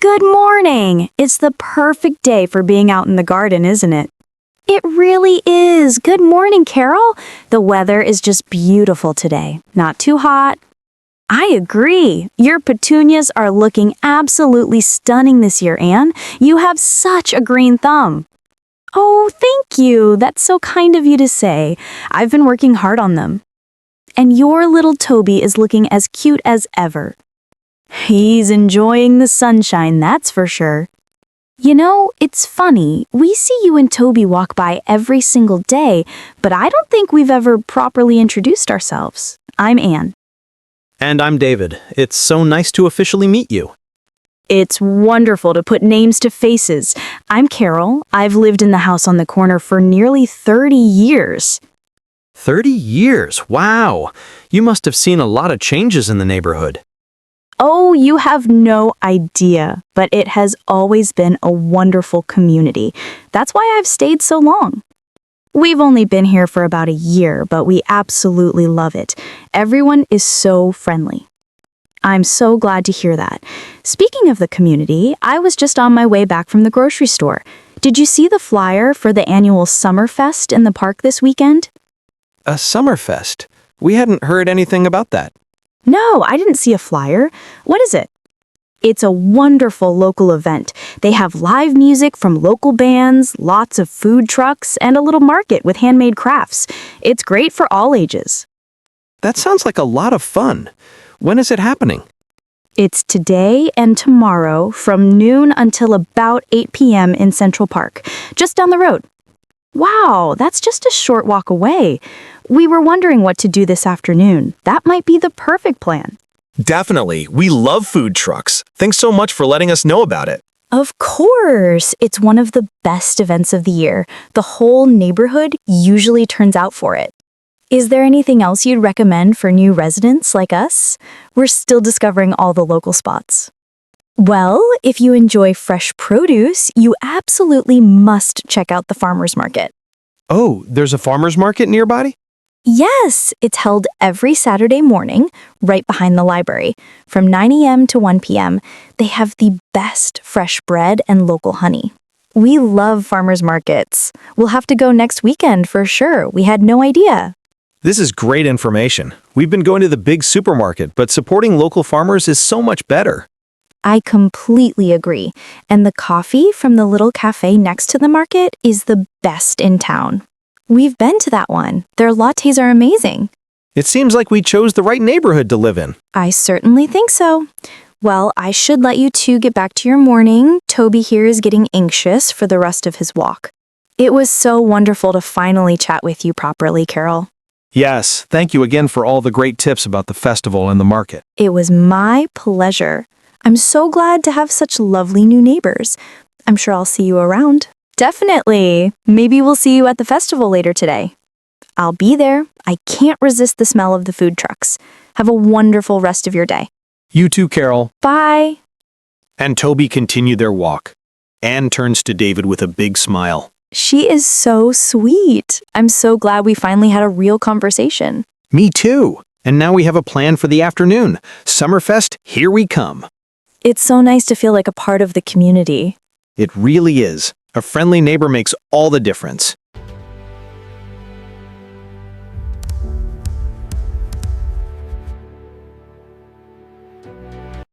Good morning! It's the perfect day for being out in the garden, isn't it? It really is. Good morning, Carol. The weather is just beautiful today. Not too hot. I agree. Your petunias are looking absolutely stunning this year, Anne. You have such a green thumb. Oh, thank you. That's so kind of you to say. I've been working hard on them. And your little Toby is looking as cute as ever. He's enjoying the sunshine, that's for sure. You know, it's funny. We see you and Toby walk by every single day, but I don't think we've ever properly introduced ourselves. I'm Anne. And I'm David. It's so nice to officially meet you. It's wonderful to put names to faces. I'm Carol. I've lived in the house on the corner for nearly 30 years. 30 years? Wow! You must have seen a lot of changes in the neighborhood. Oh, you have no idea, but it has always been a wonderful community. That's why I've stayed so long. We've only been here for about a year, but we absolutely love it. Everyone is so friendly. I'm so glad to hear that. Speaking of the community, I was just on my way back from the grocery store. Did you see the flyer for the annual Summerfest in the park this weekend? A Summerfest? We hadn't heard anything about that. No, I didn't see a flyer. What is it? It's a wonderful local event. They have live music from local bands, lots of food trucks, and a little market with handmade crafts. It's great for all ages. That sounds like a lot of fun. When is it happening? It's today and tomorrow from noon until about 8 p.m. in Central Park, just down the road. Wow, that's just a short walk away. We were wondering what to do this afternoon. That might be the perfect plan. Definitely. We love food trucks. Thanks so much for letting us know about it. Of course! It's one of the best events of the year. The whole neighborhood usually turns out for it. Is there anything else you'd recommend for new residents like us? We're still discovering all the local spots. Well, if you enjoy fresh produce, you absolutely must check out the farmer's market. Oh, there's a farmer's market nearby? Yes, it's held every Saturday morning, right behind the library. From 9 a.m. to 1 p.m., they have the best fresh bread and local honey. We love farmers markets. We'll have to go next weekend for sure. We had no idea. This is great information. We've been going to the big supermarket, but supporting local farmers is so much better. I completely agree. And the coffee from the little cafe next to the market is the best in town. We've been to that one. Their lattes are amazing. It seems like we chose the right neighborhood to live in. I certainly think so. Well, I should let you two get back to your morning. Toby here is getting anxious for the rest of his walk. It was so wonderful to finally chat with you properly, Carol. Yes, thank you again for all the great tips about the festival and the market. It was my pleasure. I'm so glad to have such lovely new neighbors. I'm sure I'll see you around. Definitely. Maybe we'll see you at the festival later today. I'll be there. I can't resist the smell of the food trucks. Have a wonderful rest of your day. You too, Carol. Bye. And Toby continued their walk. Anne turns to David with a big smile. She is so sweet. I'm so glad we finally had a real conversation. Me too. And now we have a plan for the afternoon. Summerfest, here we come. It's so nice to feel like a part of the community. It really is. A friendly neighbor makes all the difference.